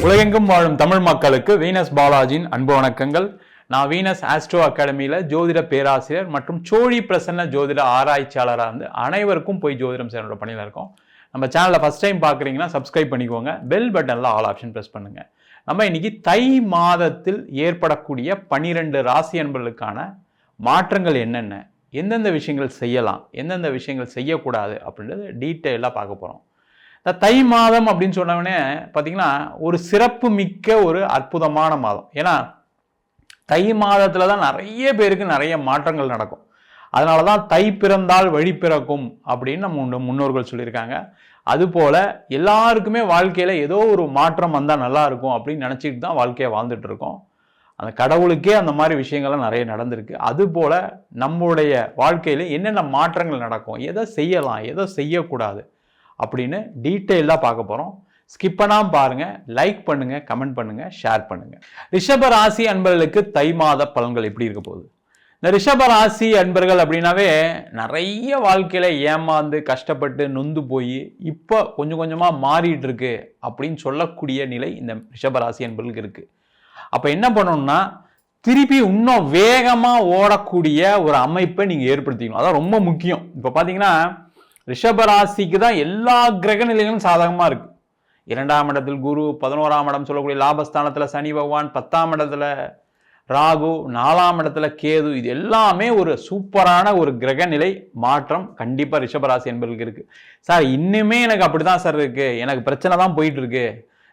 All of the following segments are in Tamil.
உலகெங்கும் வாழும் தமிழ் மக்களுக்கு வீனஸ் பாலாஜியின் அன்பு வணக்கங்கள். நான் வீனஸ் ஆஸ்ட்ரோ அகாடமியில ஜோதிட பேராசிரியர் மற்றும் சோழி பிரசன்ன ஜோதிட ஆராய்ச்சியாளராக இருந்து அனைவருக்கும் போய் ஜோதிடம் சேனலோட பணியில் இருக்கோம். நம்ம சேனலை ஃபர்ஸ்ட் டைம் பார்க்குறீங்கன்னா சப்ஸ்கிரைப் பண்ணிக்கோங்க, பெல் பட்டனில் ஆல் ஆப்ஷன் ப்ரெஸ் பண்ணுங்க. நம்ம இன்னைக்கு தை மாதத்தில் ஏற்படக்கூடிய 12 ராசி அன்பர்களுக்கான மாற்றங்கள் என்னென்ன, எந்தெந்த விஷயங்கள் செய்யலாம், எந்தெந்த விஷயங்கள் செய்யக்கூடாது அப்படின்றது டீட்டெயிலாக பார்க்க போகிறோம். தை மாதம் அப்படின்னு சொன்னவனே பார்த்தீங்கன்னா ஒரு சிறப்பு மிக்க ஒரு அற்புதமான மாதம். ஏன்னா தை மாதத்தில் தான் நிறைய பேருக்கு நிறைய மாற்றங்கள் நடக்கும். அதனால தான் தை பிறந்தால் வழி பிறக்கும் அப்படின்னு நம்ம முன்னோர்கள் சொல்லியிருக்காங்க. அதுபோல் எல்லாருக்குமே வாழ்க்கையில் ஏதோ ஒரு மாற்றம் வந்தால் நல்லா இருக்கும் அப்படின்னு நினச்சிட்டு தான் வாழ்க்கையை வாழ்ந்துட்டு இருக்கோம். அந்த கடவுளுக்கே அந்த மாதிரி விஷயங்கள்லாம் நிறைய நடந்திருக்கு. அதுபோல் நம்மளுடைய வாழ்க்கையில் என்னென்ன மாற்றங்கள் நடக்கும், எதை செய்யலாம், எதை செய்யக்கூடாது அப்படின்னு டீட்டெயிலாக பார்க்க போகிறோம். ஸ்கிப் பண்ணாமல் பாருங்கள், லைக் பண்ணுங்கள், கமெண்ட் பண்ணுங்கள், ஷேர் பண்ணுங்கள். ரிஷப ராசி அன்பர்களுக்கு தை மாத பலன்கள் எப்படி இருக்க போகுது? இந்த ரிஷப ராசி அன்பர்கள் அப்படின்னாவே நிறைய வாழ்க்கையில் ஏமாந்து கஷ்டப்பட்டு நொந்து போய் இப்போ கொஞ்சம் கொஞ்சமாக மாறிட்டு இருக்கு அப்படின்னு சொல்லக்கூடிய நிலை இந்த ரிஷப ராசி அன்பர்களுக்கு இருக்குது. அப்போ என்ன பண்ணணும்னா திருப்பி இன்னும் வேகமாக ஓடக்கூடிய ஒரு அமைப்பை நீங்கள் ஏற்படுத்திக்கணும். அதான் ரொம்ப முக்கியம். இப்போ பார்த்தீங்கன்னா ரிஷபராசிக்கு தான் எல்லா கிரக நிலைகளும் சாதகமாக இருக்கு. 2ஆம் இடத்தில் குரு, 11ஆம் இடம் சொல்லக்கூடிய லாபஸ்தானத்தில் சனி பகவான், 10ஆம் இடத்துல ராகு, 4ஆம் இடத்துல கேது, இது எல்லாமே ஒரு சூப்பரான ஒரு கிரக நிலை மாற்றம் கண்டிப்பாக ரிஷபராசி என்பதற்கு இருக்கு. சார் இன்னுமே எனக்கு அப்படிதான் சார் இருக்கு, எனக்கு பிரச்சனை தான் போயிட்டு இருக்கு,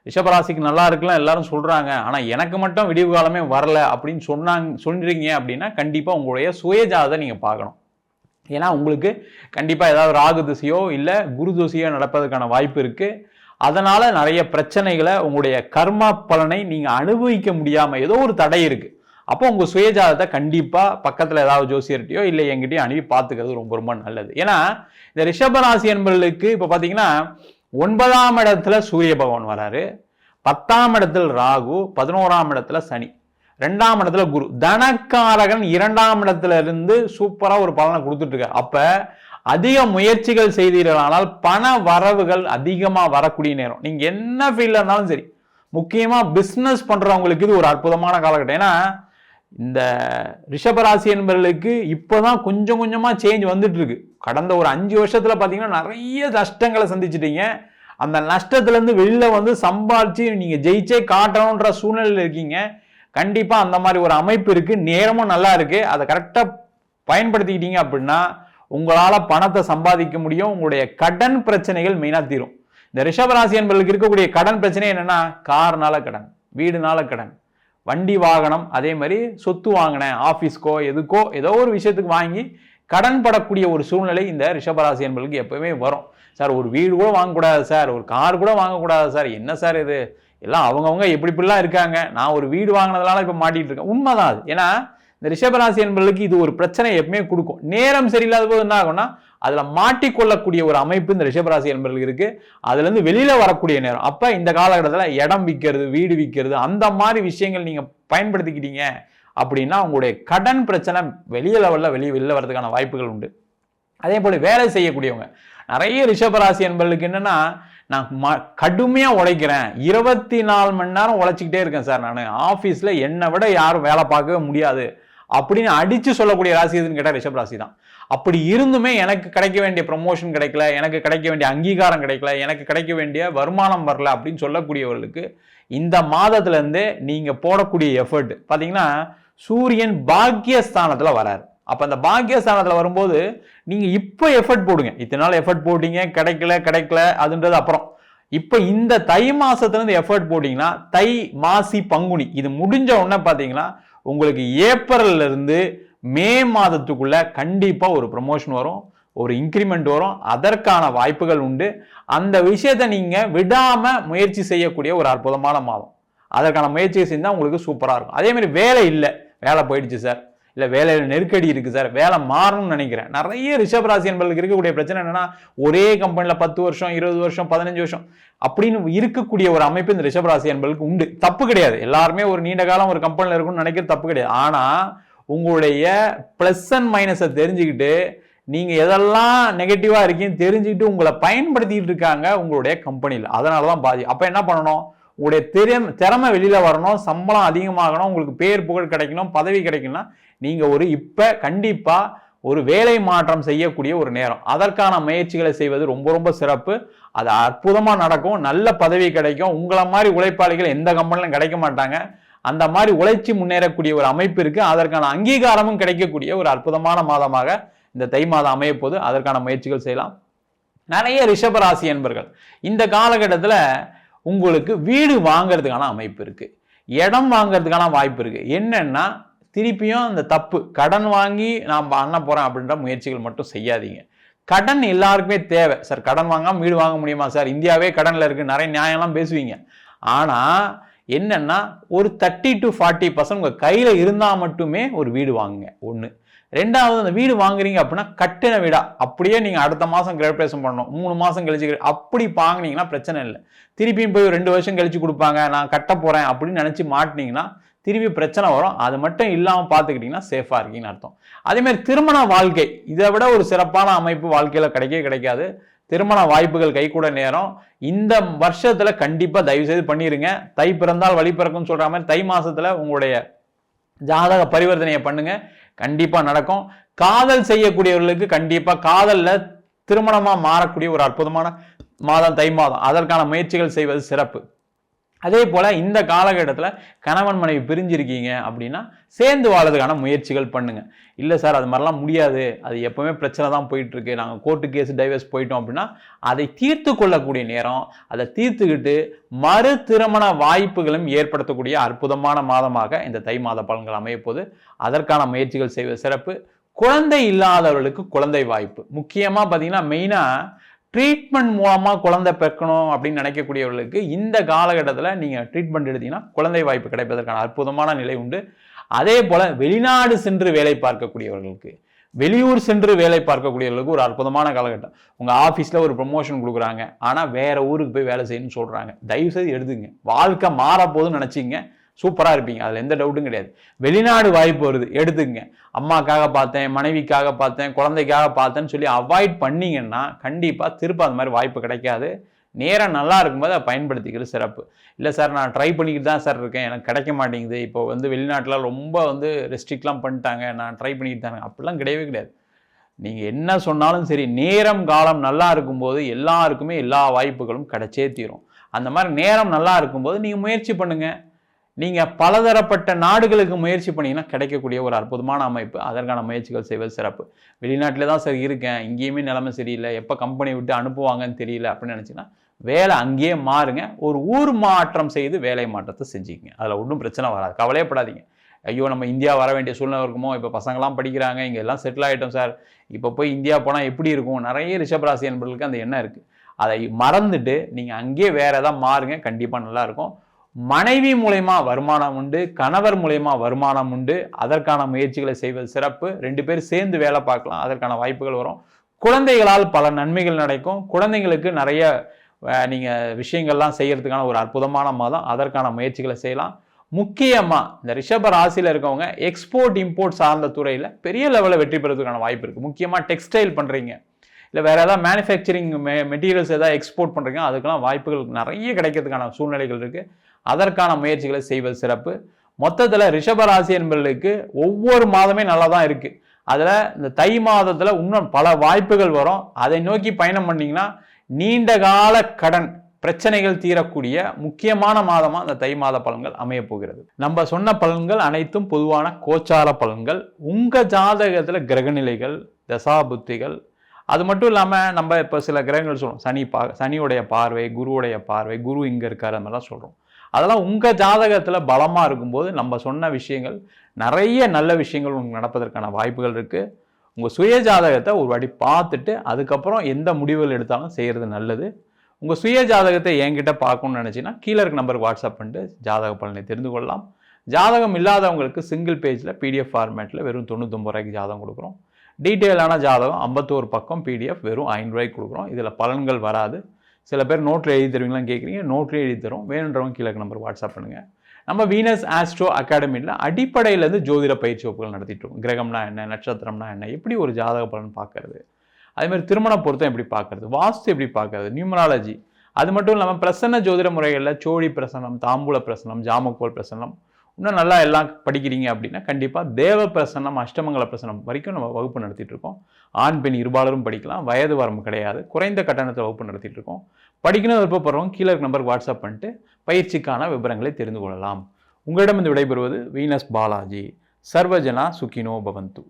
ரிஷபராசிக்கு நல்லா இருக்கலாம் எல்லாரும் சொல்றாங்க, ஆனால் எனக்கு மட்டும் விடிவு காலமே வரல அப்படின்னு சொல்றீங்க அப்படின்னா கண்டிப்பாக உங்களுடைய சுயஜாதத்தை நீங்கள் பார்க்கணும். ஏன்னா உங்களுக்கு கண்டிப்பாக ஏதாவது ராகு திசையோ இல்லை குரு திசையோ நடப்பதற்கான வாய்ப்பு இருக்குது. அதனால் நிறைய பிரச்சனைகளை உங்களுடைய கர்மா பலனை நீங்கள் அனுபவிக்க முடியாமல் ஏதோ ஒரு தடை இருக்குது. அப்போ உங்கள் சுயஜாதத்தை கண்டிப்பாக பக்கத்தில் ஏதாவது ஜோசியர்கிட்டையோ இல்லை எங்கிட்டையும் அனுப்பி பார்த்துக்கிறது ரொம்ப ரொம்ப நல்லது. ஏன்னா இந்த ரிஷபராசி என்பர்களுக்கு இப்போ பார்த்தீங்கன்னா 9ஆம் இடத்துல சூரிய பகவான் வராரு, 10ஆம் இடத்துல ராகு, 11ஆம் இடத்துல சனி, 2ஆம் இடத்துல குரு, தனக்காரகன் 2ஆம் இடத்துல இருந்து சூப்பரா ஒரு பலனை கொடுத்துட்டு இருக்காரு. அப்ப அதிக முயற்சிகள் செய்தீர்களானால் பண வரவுகள் அதிகமா வரக்கூடிய நேரம். நீங்க என்ன ஃபீல்ட்ல இருந்தாலும் சரி, முக்கியமா பிசினஸ் பண்றவங்களுக்கு இது ஒரு அற்புதமான காலகட்டம். ஏன்னா இந்த ரிஷபராசி என்பவர்களுக்கு இப்போதான் கொஞ்சம் கொஞ்சமா சேஞ்ச் வந்துட்டு இருக்கு. கடந்த ஒரு 5 வருஷத்துல பாத்தீங்கன்னா நிறைய நஷ்டங்களை சந்திச்சிட்டீங்க. அந்த நஷ்டத்துல இருந்து வெளியில வந்து சம்பாதிச்சு நீங்க ஜெயிச்சே காட்டணும்ன்ற சூழ்நிலையில் இருக்கீங்க. கண்டிப்பா அந்த மாதிரி ஒரு அமைப்பு இருக்கு, நேரமும் நல்லா இருக்கு. அதை கரெக்டா பயன்படுத்திக்கிட்டீங்க அப்படின்னா உங்களால பணத்தை சம்பாதிக்க முடியும். உங்களுடைய கடன் பிரச்சனைகள் மெயினா தீரும். இந்த ரிஷபராசி என்பவர்களுக்கு இருக்கக்கூடிய கடன் பிரச்சனை என்னன்னா கார்னால கடன், வீடுனால கடன், வண்டி வாகனம், அதே மாதிரி சொத்து வாங்கினேன் ஆஃபீஸ்க்கோ எதுக்கோ ஏதோ ஒரு விஷயத்துக்கு வாங்கி கடன் படக்கூடிய ஒரு சூழ்நிலை இந்த ரிஷபராசி என்பவர்களுக்கு எப்பவுமே வரும். சார் ஒரு வீடு கூட வாங்கக்கூடாது சார், ஒரு கார் கூட வாங்கக்கூடாது சார், என்ன சார் இது, எல்லாம் அவங்கவுங்க எப்படிலாம் இருக்காங்க, நான் ஒரு வீடு வாங்கினதுனால இப்போ மாட்டிட்டு இருக்கேன். உண்மைதான் அது. ஏன்னா இந்த ரிஷபராசி என்பவர்களுக்கு இது ஒரு பிரச்சனை எப்பவுமே கொடுக்கும். நேரம் சரியில்லாத போது என்ன ஆகும்னா அதில் மாட்டிக்கொள்ளக்கூடிய ஒரு அமைப்பு இந்த ரிஷபராசி என்பவர்களுக்கு இருக்கு. அதுல இருந்து வெளியில வரக்கூடிய நேரம். அப்ப இந்த காலகட்டத்தில் இடம் விற்கிறது, வீடு விற்கிறது, அந்த மாதிரி விஷயங்கள் நீங்க பயன்படுத்திக்கிட்டீங்க அப்படின்னா உங்களுடைய கடன் பிரச்சனை வெளியில வர்றதுக்கான வாய்ப்புகள் உண்டு. அதே போல வேலை செய்யக்கூடியவங்க நிறைய ரிஷபராசி என்பவர்களுக்கு என்னன்னா நான் கடுமையாக உழைக்கிறேன், 24 மணி நேரம் உழைச்சிக்கிட்டே இருக்கேன் சார், நான் ஆஃபீஸில் என்னை விட யாரும் வேலை பார்க்கவே முடியாது அப்படின்னு அடித்து சொல்லக்கூடிய ராசி எதுன்னு கேட்டால் ரிஷப ராசி தான். அப்படி இருந்துமே எனக்கு கிடைக்க வேண்டிய ப்ரமோஷன் கிடைக்கல, எனக்கு கிடைக்க வேண்டிய அங்கீகாரம் கிடைக்கல, எனக்கு கிடைக்க வேண்டிய வருமானம் வரல அப்படின்னு சொல்லக்கூடியவர்களுக்கு இந்த மாதத்துலேருந்தே நீங்கள் போடக்கூடிய எஃபர்ட் பார்த்தீங்கன்னா சூரியன் பாக்கியஸ்தானத்தில் வராரு. அப்போ அந்த பாக்கியஸ்தானத்தில் வரும்போது நீங்கள் இப்போ எஃபர்ட் போடுங்க. இத்தனை நாள் எஃபர்ட் போட்டீங்க, கிடைக்கல அதுன்றது அப்புறம். இப்போ இந்த தை மாசத்துலேருந்து எஃபர்ட் போட்டிங்கன்னா தை மாசி பங்குனி இது முடிஞ்ச உடனே பார்த்தீங்கன்னா உங்களுக்கு ஏப்ரல்ல இருந்து மே மாதத்துக்குள்ள கண்டிப்பாக ஒரு ப்ரமோஷன் வரும், ஒரு இன்க்ரிமெண்ட் வரும். அதற்கான வாய்ப்புகள் உண்டு. அந்த விஷயத்தை நீங்கள் விடாமல் முயற்சி செய்யக்கூடிய ஒரு அற்புதமான மாதம். அதற்கான முயற்சியை செஞ்சால் உங்களுக்கு சூப்பராக இருக்கும். அதே மாதிரி வேலை இல்லை, வேலை போயிடுச்சு சார், இல்லை வேலையில் நெருக்கடி இருக்குது சார், வேலை மாறணும்னு நினைக்கிறேன். நிறைய ரிஷபராசி என்பவர்களுக்கு இருக்கக்கூடிய பிரச்சனை என்னன்னா ஒரே கம்பெனியில் 10 வருஷம் 20 வருஷம் 15 வருஷம் அப்படின்னு இருக்கக்கூடிய ஒரு அமைப்பு இந்த ரிஷபராசி என்பவர்களுக்கு உண்டு. தப்பு கிடையாது, எல்லாருமே ஒரு நீண்ட காலம் ஒரு கம்பெனியில் இருக்கும்னு நினைக்கிறது தப்பு கிடையாது. ஆனால் உங்களுடைய ப்ளஸ் அண்ட் மைனஸை தெரிஞ்சுக்கிட்டு நீங்கள் எதெல்லாம் நெகட்டிவாக இருக்கீங்கன்னு தெரிஞ்சுக்கிட்டு உங்களை பயன்படுத்திட்டு இருக்காங்க உங்களுடைய கம்பெனியில். அதனால தான் பாதி. அப்போ என்ன பண்ணணும், உங்களுடைய திறமை வெளியில வரணும், சம்பளம் அதிகமாகணும், உங்களுக்கு பேர் புகழ் கிடைக்கணும், பதவி கிடைக்கணும்னா நீங்க இப்ப கண்டிப்பா ஒரு வேலை மாற்றம் செய்யக்கூடிய ஒரு நேரம். அதற்கான முயற்சிகளை செய்வது ரொம்ப ரொம்ப சிறப்பு. அது அற்புதமா நடக்கும், நல்ல பதவி கிடைக்கும். உங்களை மாதிரி உழைப்பாளிகள் எந்த கம்பெனிலும் கிடைக்க மாட்டாங்க. அந்த மாதிரி உழைச்சி முன்னேறக்கூடிய ஒரு அமைப்பு இருக்கு. அதற்கான அங்கீகாரமும் கிடைக்கக்கூடிய ஒரு அற்புதமான மாதமாக இந்த தை மாதம் அமைய போது அதற்கான முயற்சிகள் செய்யலாம். நிறைய ரிஷபராசி என்பர்கள் இந்த காலகட்டத்தில் உங்களுக்கு வீடு வாங்கிறதுக்கான அமைப்பு இருக்கு, இடம் வாங்கிறதுக்கான வாய்ப்பு இருக்கு. என்னன்னா திருப்பியும் அந்த தப்பு கடன் வாங்கி நான் பண்ண போறேன் அப்படின்ற முயற்சிகள் மட்டும் செய்யாதீங்க. கடன் எல்லாருக்குமே தேவை சார். கடன் வாங்காம வீடு வாங்க முடியுமா சார்? இந்தியாவே கடன்ல இருக்கு, நிறைய நியாயம்லாம் பேசுவீங்க. ஆனா என்னன்னா ஒரு 30 to 40% உங்க கையில இருந்தா மட்டுமே ஒரு வீடு வாங்குங்க. ஒண்ணு. ரெண்டாவது, அந்த வீடு வாங்குறீங்க அப்படின்னா கட்டின வீடா அப்படியே நீங்க அடுத்த மாசம் கிரகப்பிரவேசம் பண்ணணும், 3 மாசம் கழிச்சு அப்படி வாங்கினீங்கன்னா பிரச்சனை இல்லை. திருப்பியும் போய் 2 வருஷம் கழிச்சு கொடுப்பாங்க, நான் கட்ட போறேன் அப்படின்னு நினைச்சு மாட்டினீங்கன்னா திருப்பி பிரச்சனை வரும். அது மட்டும் இல்லாமல் பார்த்துக்கிட்டிங்கன்னா சேஃபாக இருக்கீங்கன்னு அர்த்தம். அதேமாதிரி திருமண வாழ்க்கை இதை விட ஒரு சிறப்பான அமைப்பு வாழ்க்கையில் கிடைக்காது. திருமண வாய்ப்புகள் கைகூட நேரம் இந்த வருஷத்துல கண்டிப்பா தயவு செய்து பண்ணிருங்க. தை பிறந்தால் வழி பிறக்கும் சொல்ற மாதிரி தை மாசத்துல உங்களுடைய ஜாதக பரிவர்த்தனையை பண்ணுங்க, கண்டிப்பா நடக்கும். காதல் செய்யக்கூடியவர்களுக்கு கண்டிப்பா காதல்ல திருமணமா மாறக்கூடிய ஒரு அற்புதமான மாதம் தை மாதம். அதற்கான முயற்சிகள் செய்வது சிறப்பு. அதே போல இந்த காலகட்டத்தில் கணவன் மனைவி பிரிஞ்சிருக்கீங்க அப்படின்னா சேர்ந்து வாழறதுக்கான முயற்சிகள் பண்ணுங்க. இல்லை சார் அது மாதிரிலாம் முடியாது, அது எப்பவுமே பிரச்சனை தான் போயிட்டு இருக்கு, நாங்கள் கோர்ட்டு கேஸ் டைவர்ஸ் போயிட்டோம் அப்படின்னா அதை தீர்த்து கொள்ளக்கூடிய நேரம். அதை தீர்த்துக்கிட்டு மறு திருமண வாய்ப்புகளும் ஏற்படுத்தக்கூடிய அற்புதமான மாதமாக இந்த தை மாத பலன்கள் அமையப்போது. அதற்கான முயற்சிகள் செய்வது சிறப்பு. குழந்தை இல்லாதவர்களுக்கு குழந்தை வாய்ப்பு முக்கியமாக பார்த்தீங்கன்னா மெயினாக ட்ரீட்மெண்ட் மூலமாக குழந்தை பெறணும் அப்படின்னு நினைக்கக்கூடியவர்களுக்கு இந்த காலகட்டத்தில் நீங்கள் ட்ரீட்மெண்ட் எடுத்தீங்கன்னா குழந்தை வாய்ப்பு கிடைப்பதற்கான அற்புதமான நிலை உண்டு. அதே போல் வெளிநாடு சென்று வேலை பார்க்கக்கூடியவர்களுக்கு, வெளியூர் சென்று வேலை பார்க்கக்கூடியவர்களுக்கு ஒரு அற்புதமான காலகட்டம். உங்கள் ஆஃபீஸில் ஒரு ப்ரொமோஷன் கொடுக்குறாங்க, ஆனால் வேற ஊருக்கு போய் வேலை செய்யணும்னு சொல்கிறாங்க. தயவுசெய்து எடுத்துங்க, வாழ்க்கை மாறப்போகுதுன்னு நினச்சிங்க, சூப்பராக இருப்பீங்க, அதில் எந்த டவுட்டும் கிடையாது. வெளிநாடு வாய்ப்பு வருது, எடுத்துங்க. அம்மாக்காக பார்த்தேன், மனைவிக்காக பார்த்தேன், குழந்தைக்காக பார்த்தேன்னு சொல்லி அவாய்ட் பண்ணீங்கன்னா கண்டிப்பாக திருப்ப அந்த மாதிரி வாய்ப்பு கிடைக்காது. நேரம் நல்லா இருக்கும்போது அதை பயன்படுத்திக்கிறது சிறப்பு. இல்லை சார் நான் ட்ரை பண்ணிக்கிட்டு தான் சார் இருக்கேன், எனக்கு கிடைக்க மாட்டேங்குது, இப்போ வெளிநாட்டில் ரொம்ப ரெஸ்ட்ரிக்ட்லாம் பண்ணிட்டாங்க, நான் ட்ரை பண்ணிக்கிட்டு தாங்க, அப்படிலாம் கிடையவே கிடையாது. நீங்கள் என்ன சொன்னாலும் சரி, நேரம் காலம் நல்லா இருக்கும்போது எல்லாருக்குமே எல்லா வாய்ப்புகளும் கிடைச்சே தீரும். அந்த மாதிரி நேரம் நல்லா இருக்கும்போது நீங்கள் முயற்சி பண்ணுங்கள். நீங்கள் பலதரப்பட்ட நாடுகளுக்கு முயற்சி பண்ணிங்கன்னா கிடைக்கக்கூடிய ஒரு அற்புதமான அமைப்பு. அதற்கான முயற்சிகள் செய்வது சிறப்பு. வெளிநாட்டில் தான் சார் இருக்கேன், இங்கேயுமே நிலைமை சரியில்லை, எப்போ கம்பெனி விட்டு அனுப்புவாங்கன்னு தெரியல அப்படின்னு நினச்சிங்கன்னா வேலை அங்கேயே மாறுங்க. ஒரு ஊர் மாற்றம் செய்து வேலை மாற்றத்தை செஞ்சுக்கிங்க, அதில் ஒன்றும் பிரச்சனை வராது, கவலையப்படாதீங்க. ஐயோ நம்ம இந்தியா வர வேண்டிய சூழ்நிலை இருக்குமோ, இப்போ பசங்களாம் படிக்கிறாங்க, இங்கே எல்லாம் செட்டில் ஆகிட்டோம் சார், இப்போ போய் இந்தியா போனால் எப்படி இருக்கும், நிறைய ரிஷபராசி என்பவர்களுக்கு அந்த எண்ணம் இருக்குது. அதை மறந்துட்டு நீங்கள் அங்கேயே வேறு ஏதாவது மாறுங்க, கண்டிப்பாக நல்லாயிருக்கும். மனைவி மூலயமா வருமானம் உண்டு, கணவர் மூலயமா வருமானம் உண்டு. அதற்கான முயற்சிகளை செய்வது சிறப்பு. 2 பேர் சேர்ந்து வேலை பார்க்கலாம், அதற்கான வாய்ப்புகள் வரும். குழந்தைகளால் பல நன்மைகள் நடக்கும். குழந்தைங்களுக்கு நிறைய நீங்கள் விஷயங்கள்லாம் செய்யறதுக்கான ஒரு அற்புதமான மாதம். அதற்கான முயற்சிகளை செய்யலாம். முக்கியமாக இந்த ரிஷப ராசியில் இருக்கவங்க எக்ஸ்போர்ட் இம்போர்ட் சார்ந்த துறையில் பெரிய லெவலில் வெற்றி பெறுவதற்கான வாய்ப்பு இருக்குது. முக்கியமாக டெக்ஸ்டைல் பண்ணுறீங்க, இல்லை வேறு ஏதாவது மேனுஃபேக்சரிங் மெட்டீரியல்ஸ் ஏதாவது எக்ஸ்போர்ட் பண்ணுறீங்க, அதுக்கெல்லாம் வாய்ப்புகள் நிறைய கிடைக்கிறதுக்கான சூழ்நிலைகள் இருக்குது. அதற்கான முயற்சிகளை செய்வது சிறப்பு. மொத்தத்தில் ரிஷபராசி என்பவர்களுக்கு ஒவ்வொரு மாதமே நல்லா தான் இருக்குது. அதில் இந்த தை மாதத்தில் இன்னும் பல வாய்ப்புகள் வரும். அதை நோக்கி பயணம் பண்ணிங்கன்னா நீண்ட கால கடன் பிரச்சனைகள் தீரக்கூடிய முக்கியமான மாதமாக இந்த தை மாத பலன்கள் அமைய போகிறது. நம்ம சொன்ன பலன்கள் அனைத்தும் பொதுவான கோச்சார பலன்கள். உங்கள் ஜாதகத்தில் கிரகநிலைகள், தசாபுத்திகள், அது மட்டும் இல்லாமல் நம்ம இப்போ சில கிரகங்கள் சொல்கிறோம், சனியுடைய பார்வை, குருவுடைய பார்வை, குரு இங்கே இருக்கார், அந்த மாதிரிலாம் சொல்கிறோம். அதெல்லாம் உங்கள் ஜாதகத்தில் பலமாக இருக்கும்போது நம்ம சொன்ன விஷயங்கள் நிறைய நல்ல விஷயங்கள் உங்களுக்கு நடப்பதற்கான வாய்ப்புகள் இருக்குது. உங்கள் சுய ஜாதகத்தை ஒரு வாட்டி பார்த்துட்டு அதுக்கப்புறம் எந்த முடிவுகள் எடுத்தாலும் செய்கிறது நல்லது. உங்கள் சுய ஜாதகத்தை என்கிட்ட பார்க்கணும்னு நினச்சிங்கன்னா கீழே இருக்க நம்பருக்கு வாட்ஸ்அப் பண்ணிட்டு ஜாதக பலனை தெரிந்து கொள்ளலாம். ஜாதகம் இல்லாதவங்களுக்கு சிங்கிள் பேஜில் PDF ஃபார்மேட்டில் வெறும் 99 ரூபாய்க்கு ஜாதகம் கொடுக்குறோம். டீட்டெயிலான ஜாதகம் 51 பக்கம் PDF வெறும் 5 ரூபாய்க்கு கொடுக்குறோம். இதில் பலன்கள் வராது. சில பேர் நோட்டில் எழுதி தருவீங்களான்னு கேட்குறீங்க, நோட்டில் எழுதி தரும். வேணுன்றவங்க கீழே நம்பர் வாட்ஸ்அப் பண்ணுங்கள். நம்ம வீனஸ் ஆஸ்ட்ரோ அகாடமியில் அடிப்படையிலேருந்து ஜோதிட பயிற்சி வகுப்புகள் நடத்திட்டு இருக்கோம். கிரகம்னா என்ன, நட்சத்திரம்னா என்ன, எப்படி ஒரு ஜாதக பலன் பார்க்கறது, அதேமாதிரி திருமண பொருத்தம் எப்படி பார்க்கறது, வாஸ்து எப்படி பார்க்கறது, நியூமராலஜி, அது மட்டும் இல்லாமல் பிரசன்ன ஜோதிட முறைகளில் சோழி பிரசனம், தாம்பூல பிரசனம், ஜாமக்கோல் பிரசனம், இன்னும் நல்லா எல்லாம் படிக்கிறீங்க அப்படின்னா கண்டிப்பாக தேவ பிரசனம், அஷ்டமங்கல பிரசனம் வரைக்கும் நம்ம வகுப்பு நடத்திட்டு இருக்கோம். ஆண் பெண் இருபாலரும் படிக்கலாம், வயது வரம்பு கிடையாது, குறைந்த கட்டணத்தில் வகுப்பு நடத்திட்டு இருக்கோம். படிக்கணும் விருப்பப்படுறவங்க கீழே நம்பருக்கு வாட்ஸ்அப் பண்ணிட்டு பயிற்சிக்கான விவரங்களை தெரிந்து கொள்ளலாம். உங்களிடம் விடைபெறுவது வீனஸ் பாலாஜி. சர்வஜனா சுகினோ பவந்து.